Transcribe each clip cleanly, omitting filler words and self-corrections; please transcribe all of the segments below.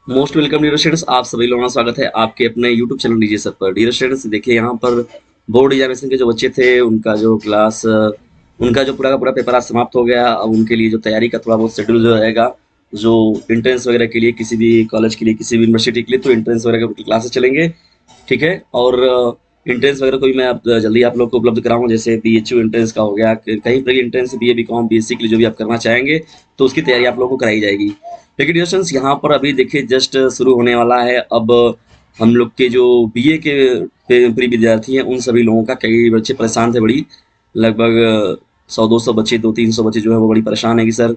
Most welcome dear students, आप सभी लोगों का स्वागत है आपके अपने यूट्यूब चैनल डीजे सर पर। डियर स्टूडेंट्स, देखिए यहाँ पर बोर्ड एग्जामिनेशन के जो बच्चे थे उनका जो क्लास उनका जो पूरा का पूरा पेपर आज समाप्त हो गया। अब उनके लिए जो तैयारी का थोड़ा बहुत शेड्यूल जो रहेगा, जो एंट्रेंस वगैरह के लिए, किसी भी कॉलेज के लिए, किसी भी यूनिवर्सिटी के लिए, तो एंट्रेंस वगैरह की क्लासेस चलेंगे। ठीक है। और एंट्रेंस वगैरह को भी मैं अब जल्दी आप लोग को उपलब्ध कराऊंगा। जैसे बीएचयू एंट्रेंस का हो गया, कहीं पर एंट्रेंस बीए बीकॉम बीएससी के लिए जो भी आप करना चाहेंगे तो उसकी तैयारी आप लोगों को कराई जाएगी। लेकिन डियर स्टूडेंट्स, यहाँ पर अभी देखिए जस्ट शुरू होने वाला है। अब हम लोग के जो बीए के प्री विद्यार्थी हैं उन सभी लोगों का, कई बच्चे परेशान थे बड़ी, लगभग 100-200 बच्चे, 200-300 बच्चे जो है वो बड़ी परेशान है कि सर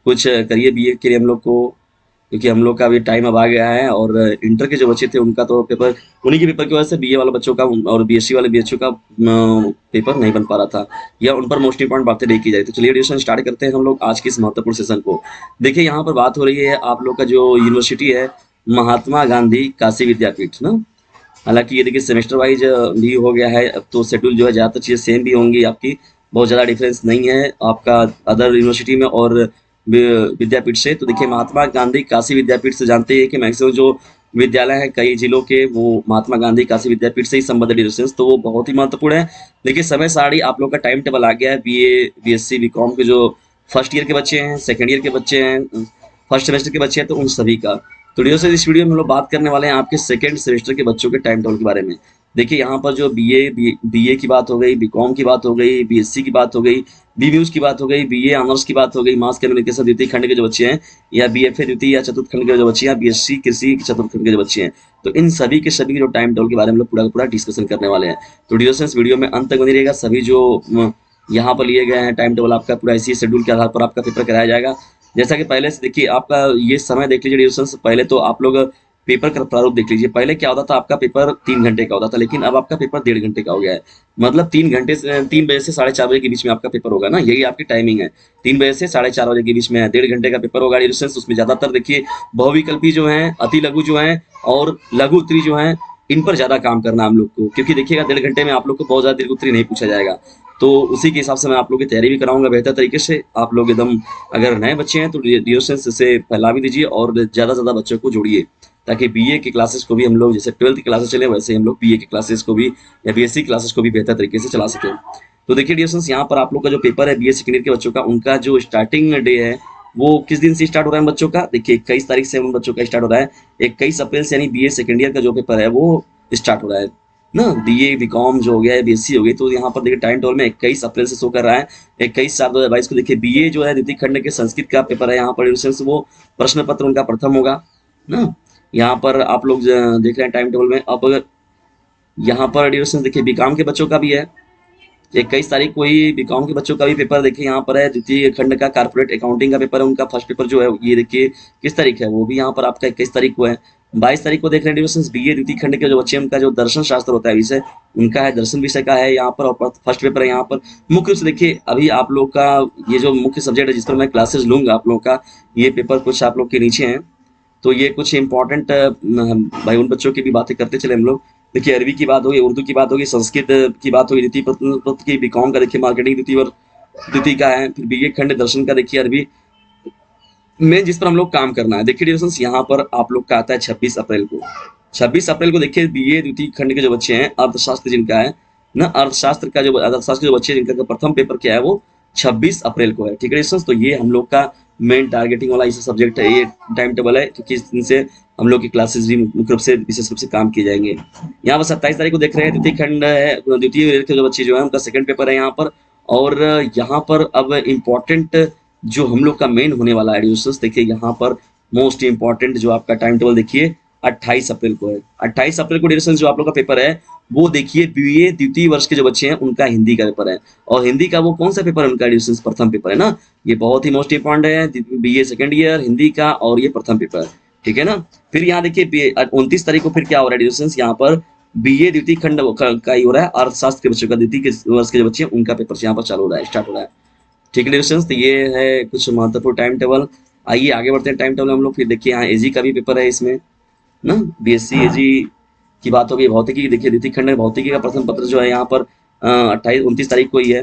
कुछ करिए बीए के लिए हम लोग को, क्योंकि हम लोग का अभी टाइम अब आ गया है। और इंटर के जो बच्चे थे उनका तो पेपर, उन्हीं के पेपर की वजह से बीए वाले बच्चों का और बीएससी वाले बीएचयू का पेपर नहीं बन पा रहा था, या उन पर मोस्ट इंपॉर्टेंट बातें नहीं की जाए। तो चलिए डिस्कशन स्टार्ट करते हैं हम लोग आज की इस महत्वपूर्ण सेशन को। देखिए यहाँ पर बात हो रही है आप लोग का जो यूनिवर्सिटी है, महात्मा गांधी काशी विद्यापीठ ना। हालांकि ये देखिए सेमेस्टर वाइज भी हो गया है, अब तो शेड्यूल जो है ज़्यादातर चीज़ें सेम भी होंगी आपकी, बहुत ज़्यादा डिफरेंस नहीं है आपका अदर यूनिवर्सिटी में और विद्यापीठ से। तो देखिए महात्मा गांधी काशी विद्यापीठ से जानते हैं कि मैक्सिमम जो विद्यालय हैं कई जिलों के, वो महात्मा गांधी काशी विद्यापीठ से ही संबंधित डिस्टेंस, तो वो बहुत ही महत्वपूर्ण है। देखिए समय सारणी आप लोग का टाइम टेबल आ गया है। बीए बीएससी बीकॉम के जो फर्स्ट ईयर के बच्चे हैं, सेकेंड ईयर के बच्चे हैं, फर्स्ट सेमेस्टर के बच्चे हैं, तो उन सभी का। तो डियर से इस वीडियो में हम लोग बात करने वाले हैं आपके सेकेंड सेमेस्टर के बच्चों के टाइम टेबल के बारे में। देखिए यहाँ पर जो बीए की बात हो गई, बीकॉम की बात हो गई, बीएससी की बात हो गई, बीम्यूज की बात हो गई, बीए ऑनर्स की बात हो गई, मास कम्युनिकेशन द्वितीय खंड के जो बच्चे हैं, या बीएफए द्वितीय या चतुर्थ खंड के जो बच्चे हैं, बीएससी कृषि चतुर्थ खंड के जो बच्चे हैं, तो इन सभी के सभी जो टाइम टेबल के बारे में लोग पूरा का पूरा डिस्कशन करने वाले हैं। तो डियर इस वीडियो में अंत तक बनी रहेगा। सभी जो यहाँ पर लिए गए हैं टाइम टेबल आपका पूरा इसी शेड्यूल के आधार पर आपका पेपर कराया जाएगा। जैसा कि पहले से देखिए आपका ये समय देख लीजिए डियर, पहले तो आप लोग पेपर का प्रारूप देख लीजिए। पहले क्या होता था, आपका पेपर 3 घंटे का होता था, लेकिन अब आपका पेपर 1.5 घंटे का हो गया है। मतलब 3 घंटे से 3 बजे से 4:30 बजे के बीच में आपका पेपर होगा ना, यही आपकी टाइमिंग है। 3 बजे से 4:30 बजे के बीच में 1.5 घंटे का पेपर होगा डियर। उसमें ज्यादातर देखिए बहुविकल्पी जो है, अति लघु जो है और लघु उत्तरी जो है, इन पर ज्यादा काम करना हम लोग को, क्योंकि देखिएगा 1.5 घंटे में आप लोग को बहुत ज्यादा दीर्घ उत्तरी नहीं पूछा जाएगा। तो उसी के हिसाब से मैं आप लोग की तैयारी भी कराऊंगा बेहतर तरीके से। आप लोग एकदम, अगर नए बच्चे हैं तो डियर से फैला भी दीजिए और ज्यादा से ज्यादा बच्चों को जोड़िए, ताकि बीए की क्लासेस को भी हम लोग, जैसे 12th की क्लासेस चले वैसे हम लोग बीए की क्लासेस को भी या बीएससी क्लासेस को भी बेहतर तरीके से चला सकें। तो देखिए डियर, यहाँ पर आप लोग का जो पेपर है बीए सेकेंड ईयर के बच्चों का, उनका जो स्टार्टिंग डे है वो किस दिन से स्टार्ट हो रहा है बच्चों का। देखिए 21 तारीख से उन बच्चों का स्टार्ट हो रहा है। 21 अप्रैल से यानी बीए सेकेंड ईयर का जो पेपर है वो स्टार्ट हो रहा है ना। बीए बीकॉम जो हो गया है, बीएससी हो गई, तो यहाँ पर देखिए टाइम टेबल में 21 अप्रैल से शो कर रहा है। 21/4/2022 को देखिए बीए जो है द्वितीय खंड के संस्कृत का पेपर है। यहाँ पर वो प्रश्न पत्र उनका प्रथम होगा ना। यहाँ पर आप लोग देख रहे हैं टाइम टेबल में। अब यहाँ पर ड्यूरेशन देखिए बीकॉम के बच्चों का भी है, 21 तारीख को ही बीकॉम के बच्चों का भी पेपर देखिए यहाँ पर है। द्वितीय खंड का कारपोरेट अकाउंटिंग का पेपर है, उनका फर्स्ट पेपर जो है ये देखिए किस तारीख है, वो भी यहाँ पर आपका 21 तारीख को है। 22 तारीख को देख रहे हैं ड्यूरेशन बीए द्वितीय खंड के जो बच्चे हैं उनका जो दर्शन शास्त्र होता है विषय, उनका है, दर्शन विषय का है यहाँ पर, और फर्स्ट पेपर है यहाँ पर। मुख्य रूप से देखिए अभी आप लोग का ये जो मुख्य सब्जेक्ट है जिस पर मैं क्लासेस लूंगा आप लोग का, ये पेपर कुछ आप लोग के नीचे हैं। तो ये कुछ इंपॉर्टेंट भाई उन बच्चों की भी बातें करते चले हम लोग। देखिए अरबी की बात होगी, उर्दू की बात होगी, संस्कृत की बात होगी, द्वितीय पत्र की, बीकॉम का देखिए मार्केटिंग द्वितीय का है, फिर बीए खंड दर्शन का देखिए अरबी मेन जिस पर हम लोग काम करना है। देखिए डिविजन यहाँ पर आप लोग का आता है 26 अप्रैल को। 26 अप्रैल को देखिए बीए द्वितीय खंड के जो बच्चे हैं, अर्थशास्त्र जिनका है ना, अर्थशास्त्र का जो अर्थशास्त्र के जो बच्चे जिनका प्रथम पेपर क्या है वो 26 अप्रैल को है। ठीक है डिविजन, तो ये हम लोग का मेन टारगेटिंग वाला इस सब्जेक्ट है, ये टाइम टेबल है, क्योंकि इनसे हम लोग की क्लासेस भी मुख्य रूप से विशेष रूप से काम किए जाएंगे। यहाँ पर 27 तारीख को देख रहे हैं द्वितीय खंड है, द्वितीय के जो बच्चे जो है उनका सेकंड पेपर है यहाँ पर। और यहाँ पर अब इम्पोर्टेंट जो हम लोग का मेन होने वाला है एडिशंस, देखिए यहाँ पर मोस्ट इंपॉर्टेंट जो आपका टाइम टेबल देखिए 28 अप्रैल को है। 28 अप्रैल को एडिशन जो आप लोग का पेपर है वो देखिए बीए द्वितीय वर्ष के जो बच्चे हैं उनका हिंदी का पेपर है। और हिंदी का वो कौन सा पेपर है, उनका एडिशन प्रथम पेपर है ना, ये बहुत ही मोस्ट इंपॉर्टेंट है, बीए सेकेंड ईयर हिंदी का, और ये प्रथम पेपर, ठीक है ना। फिर यहाँ देखिए 29 तारीख को फिर क्या हो रहा है एडिशन, यहाँ पर बीए द्वितीय खंड का ही हो रहा है, अर्थशास्त्र के बच्चों का द्वितीय वर्ष के जो बच्चे हैं उनका पेपर यहाँ पर चालू हो रहा है, स्टार्ट हो रहा है। ठीक है डिस्टेंस, तो ये है कुछ महत्वपूर्ण टाइम टेबल। आइए आगे बढ़ते हैं टाइम टेबल हम लोग। फिर देखिए यहाँ एजी का भी पेपर है इसमें ना, बीएससी एजी की बात होगी। भौतिकी देखिए द्वितीय खंड में भौतिकी का प्रथम पत्र जो है यहाँ पर 29 तारीख को ही है।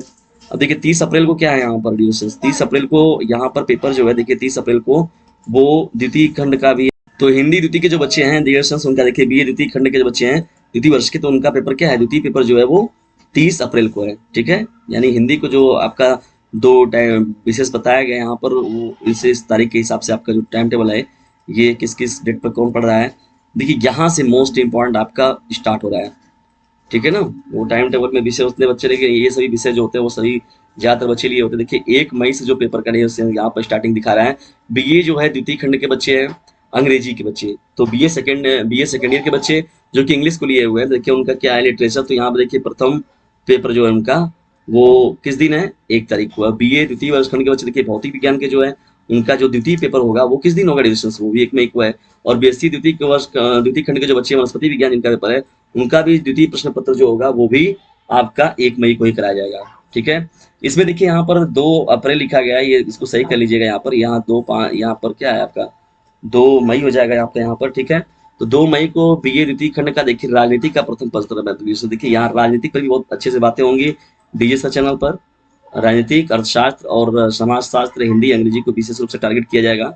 अब देखिए 30 अप्रैल को क्या है यहाँ पर डिस्टेंस, 30 अप्रैल को यहाँ पर पेपर जो है देखिए 30 अप्रैल को वो द्वितीय खंड का भी तो हिंदी द्वितीय के जो बच्चे हैं डियर स्टूडेंट्स, उनका देखिए बीए द्वितीय खंड के जो बच्चे हैं द्वितीय वर्ष के, तो उनका पेपर क्या है, द्वितीय पेपर जो है वो 30 अप्रैल को है। ठीक है, यानी हिंदी को जो आपका दो टाइम विशेष बताया गया यहाँ पर, वो इस तारीख के हिसाब से आपका जो टाइम टेबल है ये किस किस डेट पर कौन पढ़ रहा है। देखिए यहाँ से मोस्ट इंपॉर्टेंट आपका स्टार्ट हो रहा है। ठीक है ना, वो टाइम टेबल में विषय उतने बच्चे लेके, ये सभी विषय जो होते हैं वो सभी ज्यादातर बच्चे लिए होते हैं। देखिए 1 मई से जो पेपर का यहाँ पर स्टार्टिंग दिखा रहा है। बीए जो है द्वितीय खंड के बच्चे हैं, अंग्रेजी के बच्चे, तो बीए सेकेंड ईयर के बच्चे जो कि इंग्लिश को लिए हुए हैं, देखिए उनका क्या है लिटरेचर। तो यहाँ पर देखिए प्रथम पेपर जो है उनका वो किस दिन है, 1 तारीख को। बीए द्वितीय वर्ष खंड के बच्चे देखिए भौतिक विज्ञान के जो है उनका जो द्वितीय पेपर होगा वो किस दिन होगा डिविजन, वो भी 1 मई को है। और बीएससी द्वितीय खंड के जो बच्चे वनस्पति विज्ञान जिनका पेपर है, उनका भी द्वितीय प्रश्न पत्र जो होगा वो भी आपका 1 मई को ही कराया जाएगा। ठीक है, इसमें देखिए यहाँ पर 2 अप्रैल लिखा गया है, ये इसको सही कर लीजिएगा। यहाँ पर यहाँ पर क्या है आपका 2 मई हो जाएगा यहाँ पर। ठीक है, तो 2 मई को बीए द्वितीय खंड का देखिए राजनीति का प्रथम पत्र है। तो देखिए यहाँ राजनीति पर भी बहुत अच्छे से बातें होंगी डीजे चैनल पर। राजनीतिक, अर्थशास्त्र और समाजशास्त्र, हिंदी अंग्रेजी को विशेष रूप से टारगेट किया जाएगा।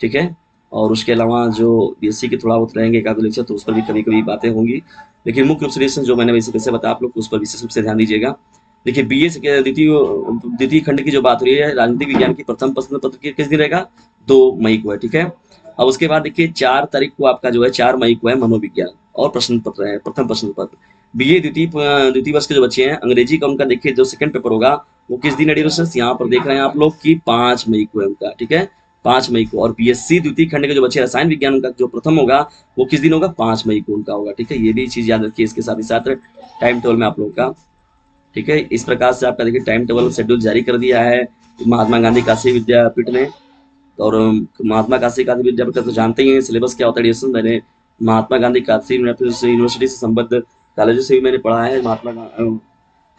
ठीक है, और उसके अलावा जो बीएससी के थोड़ा बहुत रहेंगे एकाध लेक्चर, तो उस पर भी कभी कभी बातें होंगी, लेकिन मुख्य रूप से जो मैंने वैसे बताया आप लोग उस पर विशेष रूप से ध्यान दीजिएगा। देखिए बीए द्वितीय खंड की जो बात हो रही है, राजनीतिक विज्ञान की प्रथम प्रश्न पत्र किस दिन रहेगा, 2 मई को है। ठीक है, अब उसके बाद देखिए 4 तारीख को आपका जो है 4 मई को है मनोविज्ञान और प्रश्न पत्र है, प्रथम प्रश्न पत्र। बीए द्वितीय वर्ष के जो बच्चे हैं अंग्रेजी का, उनका देखिए जो सेकंड पेपर होगा वो किस दिन है डिविजन, यहाँ पर देख रहे हैं आप लोग कि 5 मई को है उनका। ठीक है, 5 मई को। और बीएससी द्वितीय खंड के जो बच्चे रसायन विज्ञान का जो प्रथम होगा वो किस दिन होगा, 5 मई को उनका होगा। ठीक है, ये भी चीज याद रखिए इसके साथ ही साथ टाइम टेबल में आप लोग का। ठीक है, इस प्रकार से आपका देखिए टाइम टेबल शेड्यूल जारी कर दिया है महात्मा गांधी काशी विद्यापीठ ने। और महात्मा काशी विद्यापीठ का तो जानते ही हैं सिलेबस क्या होता है डिविजन। मैंने महात्मा गांधी काशी यूनिवर्सिटी से संबद्ध कॉलेजों से भी मैंने पढ़ा है,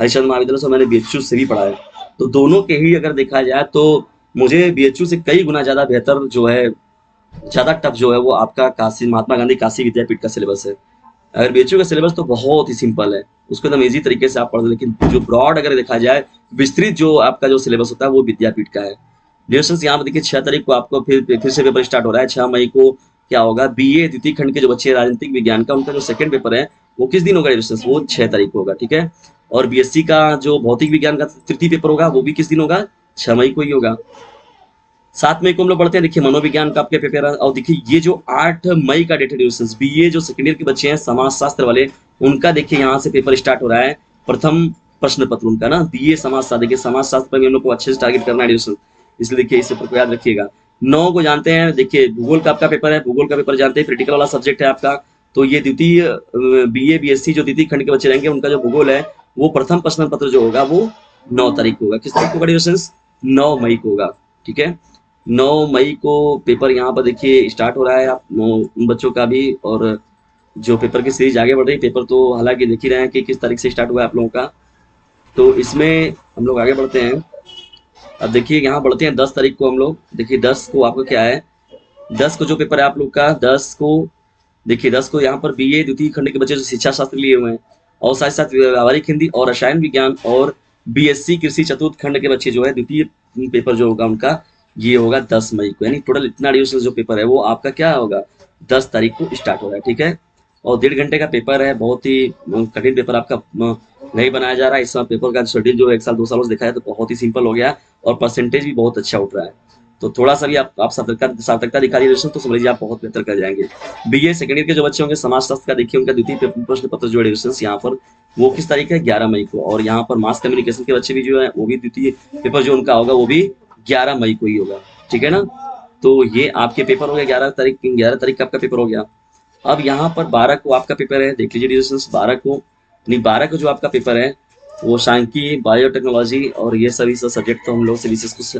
हरिश्चंद्र महाविद्यालय से मैंने बीएचयू से भी पढ़ा है। तो दोनों के ही अगर देखा जाए तो मुझे बीएचयू से कई गुना ज्यादा बेहतर जो है, ज्यादा टफ जो है वो आपका महात्मा गांधी काशी विद्यापीठ का सिलेबस है। अगर बीएचयू का सिलेबस तो बहुत ही सिंपल है, उसको एकदम इजी तरीके से आप पढ़ दो, लेकिन जो ब्रॉड अगर देखा जाए विस्तृत जो आपका जो सिलेबस होता है वो विद्यापीठ का है। डिविजन यहाँ पर देखिए 6 तारीख को आपको फिर से पेपर स्टार्ट हो रहा है। 6 मई को क्या होगा, बीए द्वितीय खंड के जो बच्चे राजनीतिक विज्ञान का, उनका जो सेकंड पेपर है वो किस दिन होगा डिविजन, वो 6 तारीख को होगा। ठीक है, और बीएससी का जो भौतिक विज्ञान का तृतीय पेपर होगा वो भी किस दिन होगा, 6 मई को ही होगा। 7 मई को हम लोग पढ़ते हैं देखिए मनोविज्ञान का आपके पेपर है। और देखिए ये जो 8 मई का डेट है डिविजन, बीए जो सेकेंड ईयर के बच्चे हैं समाजशास्त्र वाले, उनका देखिए यहाँ से पेपर स्टार्ट हो रहा है, प्रथम प्रश्न पत्र उनका ना बीए समाजशास्त्र। देखिए समाजशास्त्र पर भी हम लोग को अच्छे से टारगेट करना है डिविजन, इसलिए देखिए इस पेपर को याद रखिएगा। 9 को जानते हैं, देखिए भूगोल का आपका पेपर है, भूगोल का पेपर जानते हैं क्रिटिकल वाला सब्जेक्ट है आपका। तो ये द्वितीय बीए बीएससी जो द्वितीय खंड के बच्चे रहेंगे उनका जो भूगोल है वो प्रथम प्रश्न पत्र जो होगा वो 9 तारीख को होगा। किस तारीख को होगा डिविजन, 9 मई को होगा। ठीक है, 9 मई को पेपर यहाँ पर देखिए स्टार्ट हो रहा है आप उन बच्चों का भी। और जो पेपर की सीरीज आगे बढ़ रही है, पेपर तो हालांकि देख ही रहे हैं कि किस तारीख से स्टार्ट हुआ है आप लोगों का। तो इसमें हम लोग आगे बढ़ते हैं। अब देखिए यहाँ बढ़ते हैं 10 तारीख को हम लोग। देखिए 10 को आपका क्या है, 10 को जो पेपर है आप लोग का, 10 को देखिए 10 को यहाँ पर बीए द्वितीय खंड के बच्चे जो शिक्षा शास्त्र लिए हुए हैं, और साथ साथ व्यावहारिक हिंदी और रसायन विज्ञान, और बीएससी कृषि चतुर्थ खंड के बच्चे जो है द्वितीय पेपर जो होगा उनका ये होगा 10 मई को। यानी टोटल इतना डिविजन जो पेपर है वो आपका क्या होगा, 10 तारीख को स्टार्ट हो रहा है। ठीक है, और 1.5 घंटे का पेपर है, बहुत ही कठिन पेपर आपका नहीं बनाया जा रहा है। इस समय पेपर का शेड्यूल जो 1 साल 2 सालों से देखा है तो बहुत ही सिंपल हो गया, और परसेंटेज भी बहुत अच्छा उठ रहा है। तो थोड़ा सा भी आप सार्थकता दिखा रही तो समझ लीजिए आप बहुत बेहतर कर जाएंगे। बीए सेकेंड ईयर के जो बच्चे होंगे समाजशास्त्र का, देखिए उनका द्वितीय प्रश्न पत्र जो डिविजन यहाँ पर वो किस तारीख है, 11 मई को। और यहाँ पर मास कम्युनिकेशन के बच्चे भी जो है वो भी द्वितीय पेपर जो उनका होगा वो भी 11 मई को ही होगा। ठीक है ना, तो ये आपके पेपर हो गया 11 तारीख का आपका पेपर हो गया। अब यहाँ पर 12 को आपका पेपर है, देख लीजिए डिविजन 12 को जो आपका पेपर है वो सांख्यिकी, बायोटेक्नोलॉजी और ये सभी सब्जेक्ट तो हम लोग से विशेष कुछ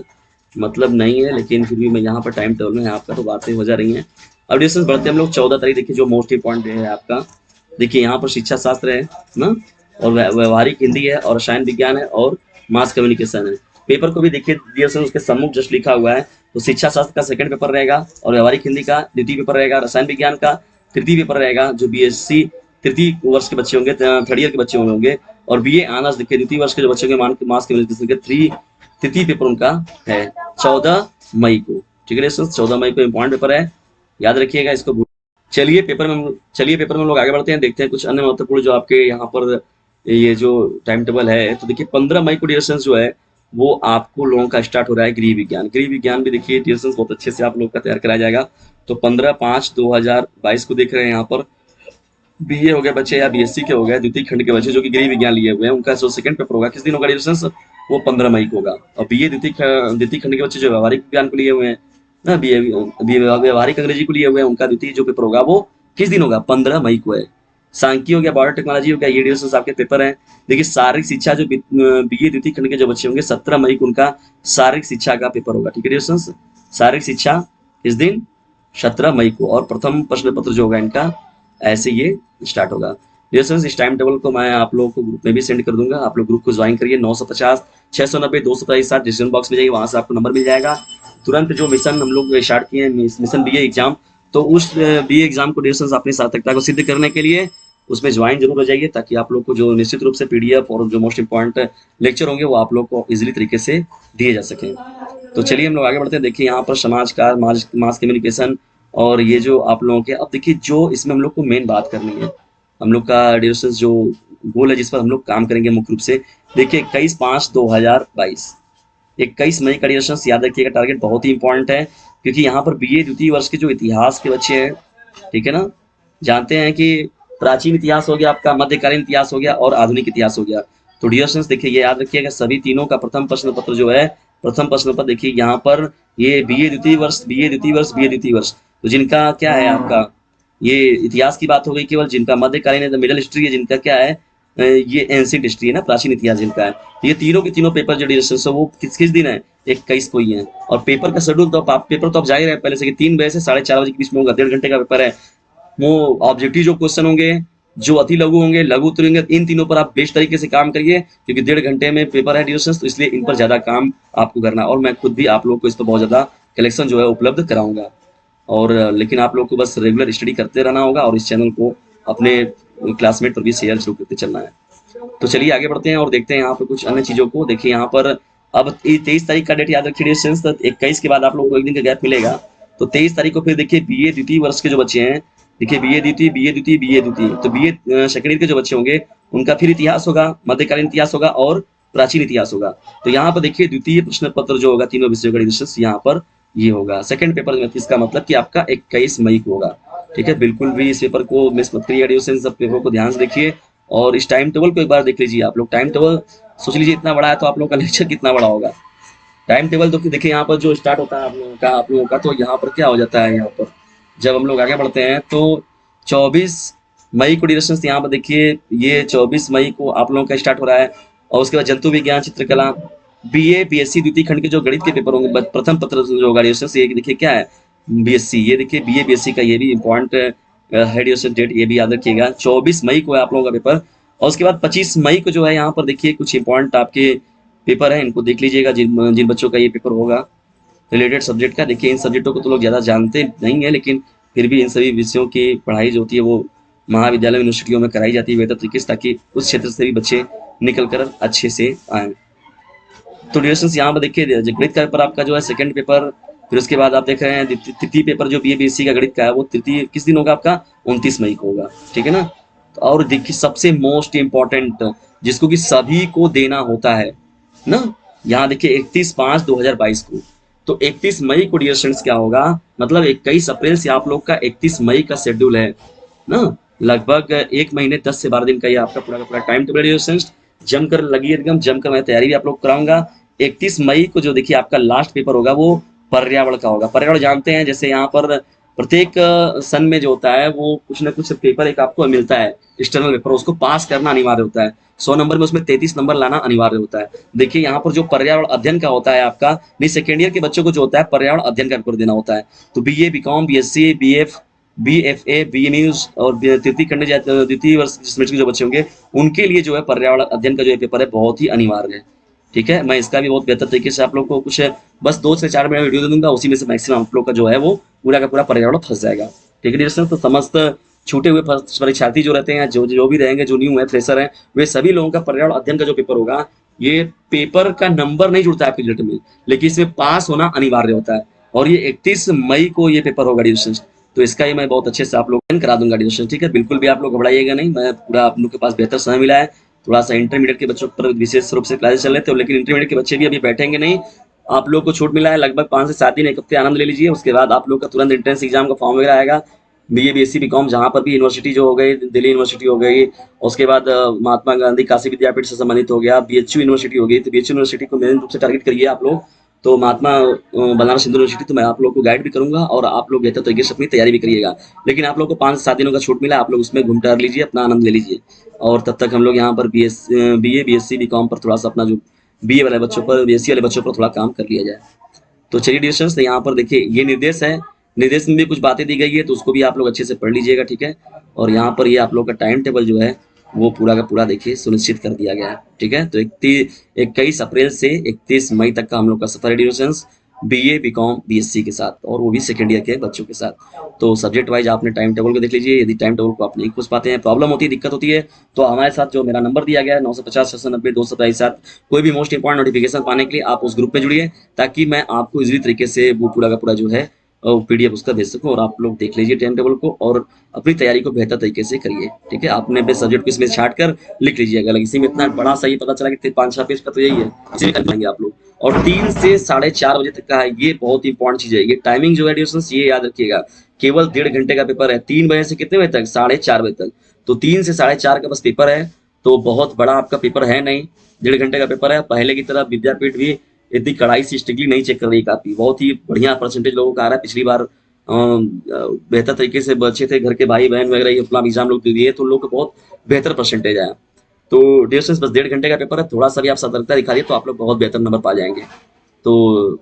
मतलब नहीं है, लेकिन फिर भी मैं यहाँ पर टाइम टेबल में आपका तो बातें हो जा रही हैं। अब डिविजन बढ़ते हम लोग 14 तारीख। देखिए जो मोस्ट इंपॉर्टेंट डे है आपका, देखिए यहाँ पर शिक्षा शास्त्र है ना, और व्यवहारिक हिंदी है, और रसायन विज्ञान है, और मास कम्युनिकेशन है। पेपर को भी देखिए डिविजन उसके सम्मुख जस्ट लिखा हुआ है। तो शिक्षा शास्त्र का सेकंड पेपर रहेगा, और व्यवहारिक हिंदी का द्वितीय पेपर रहेगा, रसायन विज्ञान का तृतीय पेपर रहेगा जो बीएससी तृतीय वर्ष के बच्चे होंगे, थर्ड ईयर के बच्चे होंगे। और बीए ऑनर्स देखिए द्वितीय वर्ष के जो बच्चे होंगे मास कम्युनिकेशन के तृतीय पेपर उनका है 14 मई को। ठीक है, 14 मई को इम्पॉर्टेंट पेपर है, याद रखिएगा इसको। चलिए पेपर में हम लोग आगे बढ़ते हैं, देखते हैं कुछ अन्य महत्वपूर्ण जो आपके यहाँ पर ये जो टाइम टेबल है। तो देखिए 15 मई को डियर जो है वो आपको लोगों का स्टार्ट हो रहा है गृह विज्ञान। गृह विज्ञान भी देखिए डियर बहुत अच्छे से आप लोग का तैयार कराया जाएगा। तो 15/5/2022 को देख रहे हैं यहाँ पर। बीए हो गए बच्चे या बीएससी के हो गए द्वितीय खंड के बच्चे जो कि गृह विज्ञान लिए हुए हैं, उनका जो सेकंड पेपर होगा किस दिन होगा डियर? वो 15 मई को होगा। और बीए द्वितीय खंड के बच्चे जो व्यवहारिक विज्ञान को लिए हुए हैं ना, व्यवहारिक अंग्रेजी को लिए हुए हैं, उनका द्वितीय जो पेपर होगा वो किस दिन होगा? 15 मई को है। सांख्यिकी हो गया, बायोटेक्नोलॉजी हो गया, ये डियर आपके पेपर है। देखिए शारीरिक शिक्षा जो बीए द्वितीय खंड के जो बच्चे होंगे 17 मई को उनका शारीरिक शिक्षा का पेपर होगा। ठीक है डियर? शारीरिक शिक्षा किस दिन? 17 मई को। और प्रथम प्रश्न पत्र जो होगा इनका ऐसे ये स्टार्ट होगा। डियर फ्रेंड्स, इस टाइम टेबल को मैं आप लोगों को ग्रुप में भी सेंड कर दूंगा। आप लोग ग्रुप को ज्वाइन करिए। 950 690 227 डिसीजन बॉक्स में जाइए, वहां से आपको नंबर मिल जाएगा। तुरंत जो मिशन हम लोग स्टार्ट किए हैं, मिशन बीए एग्जाम, तो उस बीए एग्जाम को डियर फ्रेंड्स अपनी सार्थकता को सिद्ध करने के लिए उसमें ज्वाइन जरूर हो जाइए, ताकि आप लोग को जो निश्चित रूप से पीडीएफ और जो मोस्ट इंपॉर्टेंट लेक्चर होंगे वो आप लोग को इजिली तरीके से दिए जा सकें। तो चलिए हम लोग आगे बढ़ते हैं। देखिए यहाँ पर समाज का मास कम्युनिकेशन और ये जो आप लोगों के, अब देखिए जो इसमें हम लोग को मेन बात करनी है, हम लोग का डियर जो गोल है जिस पर हम लोग काम करेंगे मुख्य रूप से, देखिए 21/5/2022 21 मई का डियर याद रखिएगा। टारगेट बहुत ही इंपॉर्टेंट है, क्योंकि यहाँ पर बीए द्वितीय वर्ष के जो इतिहास के बच्चे हैं, ठीक है ना, जानते हैं कि प्राचीन इतिहास हो गया आपका, मध्यकालीन इतिहास हो गया और आधुनिक इतिहास हो गया। तो डियर देखिए ये याद रखिएगा, सभी तीनों का प्रथम प्रश्न पत्र जो है, प्रथम प्रश्न पत्र देखिए यहाँ पर ये बीए द्वितीय वर्ष, बीए द्वितीय वर्ष, बीए द्वितीय वर्ष, तो जिनका क्या है आपका ये इतिहास की बात हो गई केवल, जिनका मध्यकालीन है मिडिल हिस्ट्री है, जिनका क्या है ये एंशिएंट हिस्ट्री है ना, प्राचीन इतिहास जिनका है। तो ये तीनों के तीनों पेपर जो डियर वो किस दिन है? 21 को ही है। और पेपर का शेड्यूल तो आप पेपर तो आप जा ही रहे हैं पहले से कि 3 बजे से 4:30 बजे के बीच में होगा, 1.5 घंटे का पेपर है। वो ऑब्जेक्टिव जो क्वेश्चन होंगे, जो अति लघु होंगे, लघु उत्तर होंगे, इन तीनों पर आप बेस्ट तरीके से काम करिए, क्योंकि 1.5 घंटे में पेपर है डियर, तो इसलिए इन पर ज्यादा काम आपको करना है। और मैं खुद भी आप लोग को इस पर बहुत ज्यादा कलेक्शन जो है उपलब्ध कराऊंगा। और लेकिन आप लोग को बस रेगुलर स्टडी करते रहना होगा और इस चैनल को अपने क्लासमेट पर भी शेयर शुरू करते चलना है। तो चलिए आगे बढ़ते हैं और देखते हैं यहाँ पर कुछ अन्य चीजों को। देखिए यहाँ पर अब 23 तारीख का डेट याद रखिए, 21 के बाद आप लोग को एक दिन का गैप मिलेगा। तो 23 तारीख को फिर देखिए बीए द्वितीय वर्ष के जो बच्चे हैं, देखिए बीए द्वितीय, बीए द्वितीय, बीए द्वितीय, तो बीए सेकेंड ईयर के जो बच्चे होंगे उनका फिर इतिहास होगा, मध्यकालीन इतिहास होगा और प्राचीन इतिहास होगा। तो यहाँ पर देखिए द्वितीय प्रश्न पत्र जो होगा तीनों विषयों का डिस्कशन यहाँ पर ये होगा। सेकंड पेपर में इसका मतलब कि आपका 21 मई को होगा। ठीक है, बिल्कुल भी इस पेपर को मिस मत करिए, सब पेपर को ध्यान से देखिए और इस टाइम टेबल को एक बार देख लीजिए आप लोग। टाइम टेबल सोच लीजिए इतना बड़ा है तो आप लोगों का लेक्चर कितना बड़ा होगा। टाइम टेबल तो देखिए यहाँ पर जो स्टार्ट होता है आप लोगों का तो यहाँ पर क्या हो जाता है, यहाँ पर जब हम लोग आगे बढ़ते हैं तो 24 मई को डिरेक्शन यहाँ पर देखिए ये 24 मई को आप लोगों का स्टार्ट हो रहा है। और उसके बाद जंतु विज्ञान, चित्रकला, बीए बीएससी द्वितीय खंड के जो गणित के पेपर होंगे, प्रथम पत्र जो होगा डिरेक्शन ये देखिए क्या है बीएससी, ये देखिए बीए बीएससी का ये भी इम्पोर्टेंट है डिरेक्शन डेट, ये भी याद रखिएगा। 24 मई को है आप लोगों का पेपर। और उसके बाद 25 मई को जो है यहाँ पर देखिए कुछ इंपॉर्टेंट आपके पेपर है, इनको देख लीजिएगा जिन बच्चों का ये पेपर होगा रिलेटेड सब्जेक्ट का। देखिए इन सब्जेक्टों को तो लोग ज़्यादा जानते नहीं है, लेकिन फिर भी इन सभी विषयों की पढ़ाई जो होती है वो महाविद्यालय यूनिवर्सिटियों में कराई जाती है बेहतर तरीके से, ताकि उस क्षेत्र से भी बच्चे निकल कर अच्छे से आए। तो डिरेक्शंस यहाँ पर देखिए गणित का पेपर आपका जो है सेकंड पेपर, फिर उसके बाद आप देख रहे हैं तृतीय पेपर जो बीए बीएससी का गणित का है वो तृतीय किस दिन होगा आपका? 29 मई को होगा। ठीक है ना। तो और देखिए सबसे मोस्ट इम्पोर्टेंट जिसको कि सभी को देना होता है ना, यहाँ देखिए 31/5/2022 को। तो 31 मई को डियर स्टूडेंट्स क्या होगा, मतलब 21 अप्रैल से आप लोग का 31 मई का शेड्यूल है ना, लगभग 1 महीने 10 से 12 दिन का ये आपका पूरा टाइम टेबल डियर स्टूडेंट्स। जमकर लगी एकदम जमकर, मैं तैयारी भी आप लोग कराऊंगा। 31 मई को जो देखिए आपका लास्ट पेपर होगा वो पर्यावरण का होगा। पर्यावरण जानते हैं जैसे यहाँ पर प्रत्येक सन में जो होता है वो कुछ ना कुछ पेपर एक आपको मिलता है एक्सटर्नल पेपर, उसको पास करना अनिवार्य होता है। 100 नंबर में उसमें 33 नंबर लाना अनिवार्य होता है। देखिए यहाँ पर जो पर्यावरण अध्ययन का होता है आपका, नहीं सेकेंड ईयर के बच्चों को जो होता है पर्यावरण अध्ययन का पेपर देना होता है। तो BA BCom BSc BF BFA BMus और तृतीय खंड द्वितीय वर्ष के जो बच्चे होंगे उनके लिए जो है पर्यावरण अध्ययन का जो पेपर है बहुत ही अनिवार्य है। ठीक है, मैं इसका भी बहुत बेहतर तरीके से आप लोग को कुछ बस 2 से 4 मिनट वीडियो दे दूंगा, उसी में से मैक्सिमम आप लोग का जो है वो पूरा का पूरा पर्यावरण फंस जाएगा। ठीक है डियर, तो समस्त छूटे हुए परीक्षार्थी जो रहते हैं, जो भी रहेंगे, जो न्यू है फ्रेशर हैं, वे सभी लोगों का पर्यावरण अध्ययन का जो पेपर होगा, ये पेपर का नंबर नहीं जुड़ता है आपके रिजल्ट में, लेकिन इसमें पास होना अनिवार्य होता है। और ये 31 मई को ये पेपर होगा डियर। तो इसका ही मैं बहुत अच्छे से आप लोग करा दूंगा डिस्कशन, ठीक है। बिल्कुल भी आप लोग घबराइएगा नहीं, मैं पूरा आप लोग के पास बेहतर समय मिला है। थोड़ा सा इंटरमीडिएट के बच्चों पर विशेष रूप से क्लासेस चल रहे थे, लेकिन इंटरमीडिएट के बच्चे भी अभी बैठेंगे नहीं। आप लोग को छूट मिला है लगभग 5 से 7 दिन, एक हफ्ते आनंद ले लीजिए। उसके बाद आप लोग का तुरंत एंट्रेंस एग्जाम का फॉर्म वगैरह आएगा। बीए बीएससी बीकॉम जहाँ पर भी यूनिवर्सिटी जो हो गई, दिल्ली यूनिवर्सिटी हो गई, उसके बाद महात्मा गांधी काशी विद्यापीठ से संबंधित हो गया, बीएचयू यूनिवर्सिटी हो गई। तो बीएचयू यूनिवर्सिटी को मेन रूप से टारगेट करिए आप लोग। तो महात्मा बनारस हिंदू यूनिवर्सिटी तो मैं आप लोग को गाइड भी करूंगा और आप लोग बेहतर तरीके से अपनी तैयारी भी करिएगा। लेकिन आप लोग को 5 से 7 दिनों का छूट मिला, आप लोग उसमें घूम टहल लीजिए, अपना आनंद ले लीजिए। और तब तक हम लोग यहाँ पर बीए बीएससी बीकॉम पर थोड़ा सा अपना जो बीए वाले बच्चों पर, बीएससी वाले बच्चों पर थोड़ा काम कर लिया जाए। तो चलिए डियर स्टूडेंट्स, यहाँ पर देखिए ये निर्देश है, निर्देश में भी कुछ बातें दी गई है, तो उसको भी आप लोग अच्छे से पढ़ लीजिएगा, ठीक है। और यहाँ पर ये आप लोग का टाइम टेबल जो है वो पूरा का पूरा देखिए सुनिश्चित कर दिया गया है, ठीक है। तो 21 अप्रैल से 31 मई तक का हम लोग का सफर है dear students, BA BCom BSc के साथ, और वो भी सेकेंड ईयर के बच्चों के साथ। तो सब्जेक्ट वाइज आपने टाइम टेबल को देख लीजिए। यदि टाइम टेबल को आप नहीं खोज पाते हैं, प्रॉब्लम होती है, दिक्कत होती है, तो हमारे साथ जो मेरा नंबर दिया गया है 950 690 227, कोई भी मोस्ट इंपॉर्टेंट नोटिफिकेशन पाने के लिए आप उस ग्रुप में जुड़िए, ताकि मैं आपको इजीली तरीके से वो पूरा का पूरा जो है पीडीएफ उसका भेज सकूं। और आप लोग देख लीजिए टाइम टेबल को और अपनी तैयारी को बेहतर तरीके से करिए, ठीक है। आपने बेस्ट सब्जेक्ट को इसमें छाट कर लिख लीजिएगा। अगर इसी में इतना बड़ा सा ये पता चला कि 5-6 पेज का तो यही है, इसी में कर पाएंगे आप लोग। और 3 से 4:30 बजे तक का है, ये बहुत इंपॉर्टेंट चीज है। ये टाइमिंग जो है डिस्टेंस, ये याद रखिएगा, केवल 1.5 घंटे का पेपर है। 3 बजे से कितने बजे तक? 4:30 बजे तक। तो 3 से 4:30 का बस पेपर है, तो बहुत बड़ा आपका पेपर है नहीं, 1.5 घंटे का पेपर है। पहले की तरह विद्यापीठ भी इतनी कड़ाई से स्ट्रिक्टली नहीं चेक कर रही, काफी बहुत ही बढ़िया परसेंटेज लोगों का आ रहा है। पिछली बार बेहतर तरीके से बच्चे थे, घर के भाई बहन वगैरह ये अपना एग्जाम लोग दे दिए, तो उन लोग को बहुत बेहतर परसेंटेज आया। तो डियर स्टूडेंट्स, बस 1.5 घंटे का पेपर है, थोड़ा सा भी आप सतर्कता दिखाइए तो आप लोग बहुत बेहतर नंबर पा जाएंगे। तो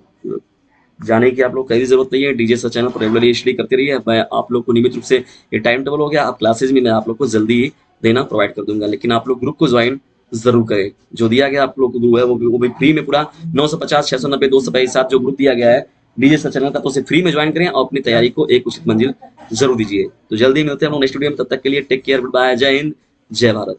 जाने की आप लोग कहीं जरूरत नहीं है, डीजे सर चैनल पर रेगुलरली इसलिए करते रहिए। मैं आप लोग को नियमित रूप से, ये टाइम टेबल हो गया, आप क्लासेज में मैं आप लोग को जल्दी ही देना प्रोवाइड कर दूंगा। लेकिन आप लोग ग्रुप को ज्वाइन जरूर करें, जो दिया गया आप लोग को ग्रुप है वो भी फ्री में पूरा 950 690 227 जो ग्रुप दिया गया है डीजे सर चैनल का, तो उसे फ्री में ज्वाइन करें और अपनी तैयारी को एक उचित मंजिल जरूर दीजिए। तो जल्दी मिलते हैं हम लोग नेक्स्ट वीडियो में, तब तक के लिए टेक केयर, गुड बाय, जय हिंद, जय भारत।